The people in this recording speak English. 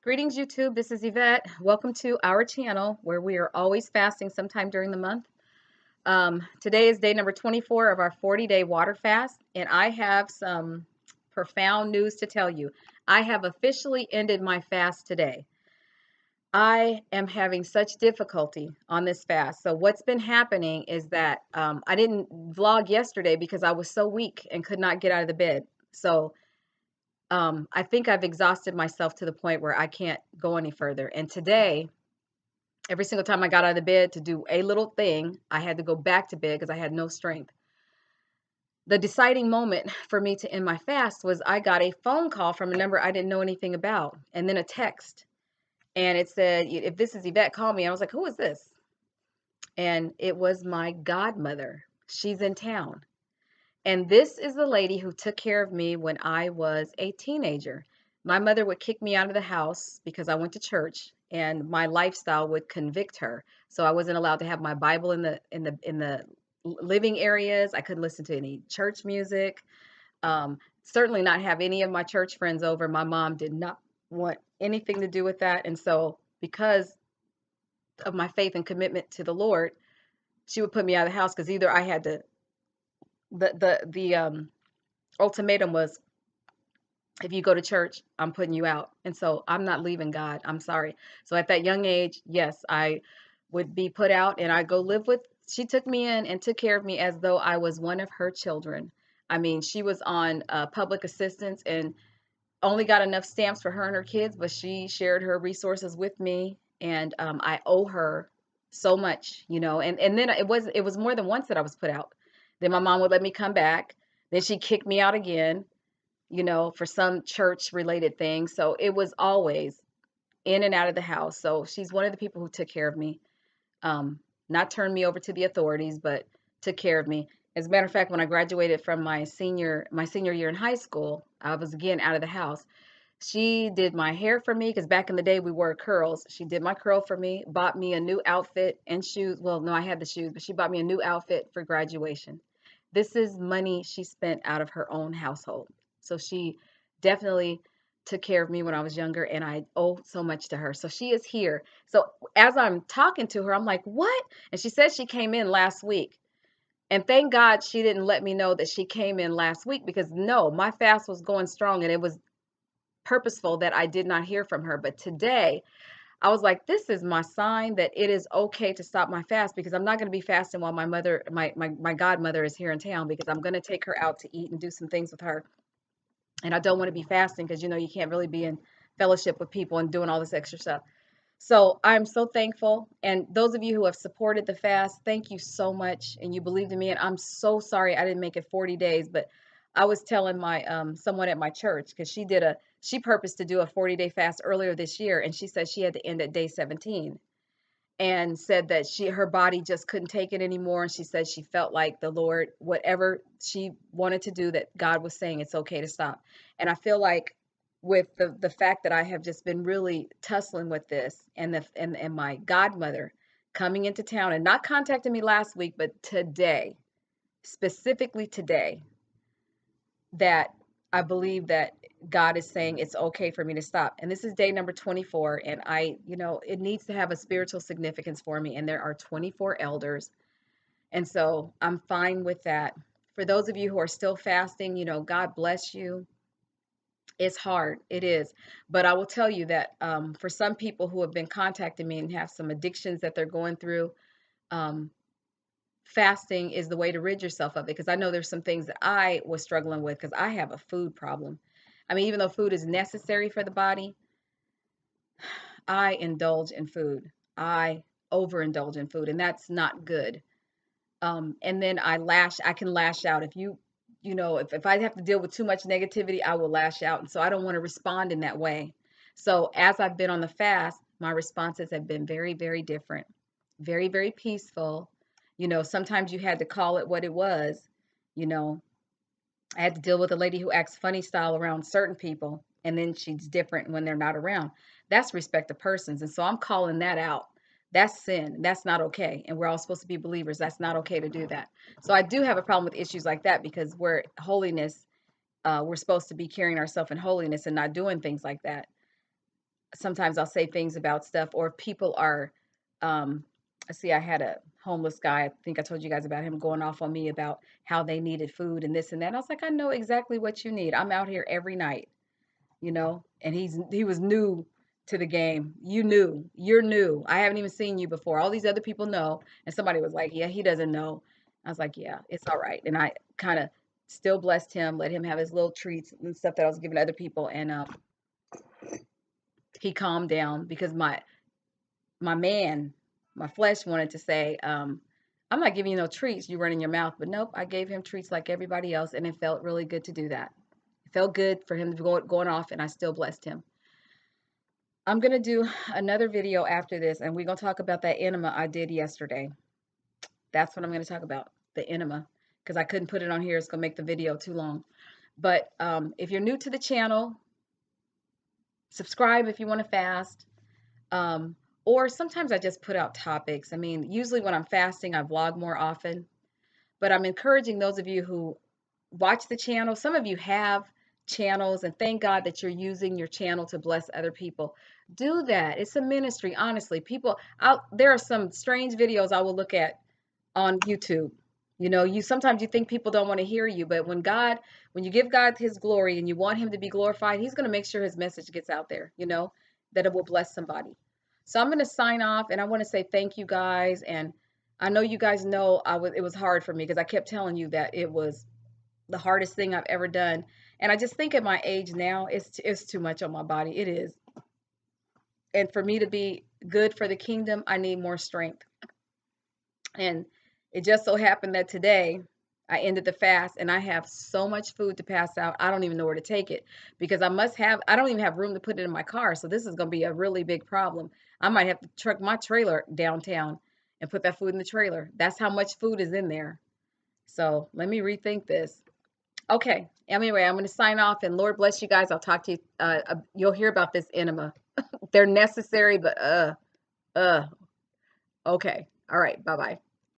Greetings, YouTube. This is Yvette. Welcome to our channel where we are always fasting sometime during the month. Today is day number 24 of our 40-day water fast, and I have some profound news to tell you. I have officially ended my fast today. I am having such difficulty on this fast. So what's been happening is that I didn't vlog yesterday because I was so weak and could not get out of the bed. So I think I've exhausted myself to the point where I can't go any further. And today, every single time I got out of the bed to do a little thing, I had to go back to bed because I had no strength. The deciding moment for me to end my fast was I got a phone call from a number I didn't know anything about, and then a text. And it said, if this is Yvette, call me. I was like, who is this? And it was my godmother. She's in town. And this is the lady who took care of me when I was a teenager. My mother would kick me out of the house because I went to church, and my lifestyle would convict her. So I wasn't allowed to have my Bible in the living areas. I couldn't listen to any church music. Certainly not have any of my church friends over. My mom did not want anything to do with that. And so because of my faith and commitment to the Lord, she would put me out of the house because either I had to the ultimatum was, if you go to church, I'm putting you out. And so I'm not leaving God. I'm sorry. So at that young age, yes, I would be put out, and I go live with, she took me in and took care of me as though I was one of her children. I mean, she was on public assistance and only got enough stamps for her and her kids, but she shared her resources with me. And I owe her so much, and then it was more than once that I was put out. Then my mom would let me come back. Then she kicked me out again, for some church related thing. So it was always in and out of the house. So she's one of the people who took care of me. Not turned me over to the authorities, but took care of me. As a matter of fact, when I graduated from my senior year in high school, I was again out of the house. She did my hair for me because back in the day we wore curls. She did my curl for me, bought me a new outfit and shoes. Well, no, I had the shoes, but she bought me a new outfit for graduation. This is money she spent out of her own household. So she definitely took care of me when I was younger, and I owe so much to her. So she is here. So as I'm talking to her, I'm like, what? And she said she came in last week. And thank God she didn't let me know that she came in last week, because no, my fast was going strong and it was purposeful that I did not hear from her. But today, I was like, this is my sign that it is okay to stop my fast, because I'm not going to be fasting while my godmother is here in town, because I'm going to take her out to eat and do some things with her. And I don't want to be fasting because, you can't really be in fellowship with people and doing all this extra stuff. So I'm so thankful. And those of you who have supported the fast, thank you so much. And you believed in me. And I'm so sorry I didn't make it 40 days. But I was telling my someone at my church, because she purposed to do a 40-day fast earlier this year, and she said she had to end at day 17, and said that her body just couldn't take it anymore. And she said she felt like the Lord, whatever she wanted to do, that God was saying it's okay to stop. And I feel like with the fact that I have just been really tussling with this, and my godmother coming into town and not contacting me last week, but today, specifically today, that I believe that God is saying it's okay for me to stop. And this is day number 24. And it needs to have a spiritual significance for me. And there are 24 elders. And so I'm fine with that. For those of you who are still fasting, God bless you. It's hard. It is. But I will tell you that for some people who have been contacting me and have some addictions that they're going through, um, fasting is the way to rid yourself of it. Because I know there's some things that I was struggling with because I have a food problem. I mean, even though food is necessary for the body, I indulge in food. I overindulge in food, and that's not good. And then I can lash out. If I have to deal with too much negativity, I will lash out. And so I don't want to respond in that way. So as I've been on the fast, my responses have been very, very different, very, very peaceful. Sometimes you had to call it what it was. You know, I had to deal with a lady who acts funny style around certain people, and then she's different when they're not around. That's respect of persons. And so I'm calling that out. That's sin. That's not okay. And we're all supposed to be believers. That's not okay to do that. So I do have a problem with issues like that, because we're supposed to be carrying ourselves in holiness and not doing things like that. sometimes I'll say things about stuff, or if people are, um, see, I had a homeless guy. I think I told you guys about him going off on me about how they needed food and this and that. And I was like, I know exactly what you need. I'm out here every night, you know, and he was new to the game. You're new. I haven't even seen you before. All these other people know. And somebody was like, yeah, he doesn't know. I was like, yeah, it's all right. And I kind of still blessed him, let him have his little treats and stuff that I was giving to other people. And he calmed down because my man, my flesh wanted to say, I'm not giving you no treats, you run in your mouth. But nope, I gave him treats like everybody else, and it felt really good to do that. It felt good for him to going off, and I still blessed him. I'm gonna do another video after this, and we're gonna talk about that enema I did yesterday. That's what I'm gonna talk about, the enema, because I couldn't put it on here. It's gonna make the video too long. But if you're new to the channel, subscribe if you want to fast. Um, or sometimes I just put out topics. I mean, usually when I'm fasting, I vlog more often, but I'm encouraging those of you who watch the channel. Some of you have channels, and thank God that you're using your channel to bless other people. Do that. It's a ministry, honestly. People out there are some strange videos I will look at on YouTube. You know, you sometimes you think people don't want to hear you, but when you give God his glory and you want him to be glorified, he's going to make sure his message gets out there, you know, that it will bless somebody. So I'm going to sign off, and I want to say thank you guys. And I know you guys know it was hard for me because I kept telling you that it was the hardest thing I've ever done. And I just think at my age now, it's too much on my body. It is. And for me to be good for the kingdom, I need more strength. And it just so happened that today I ended the fast and I have so much food to pass out. I don't even know where to take it because I don't even have room to put it in my car. So this is going to be a really big problem. I might have to truck my trailer downtown and put that food in the trailer. That's how much food is in there. So let me rethink this. Okay. Anyway, I'm going to sign off, and Lord bless you guys. I'll talk to you. You'll hear about this enema. They're necessary, but okay. All right. Bye bye.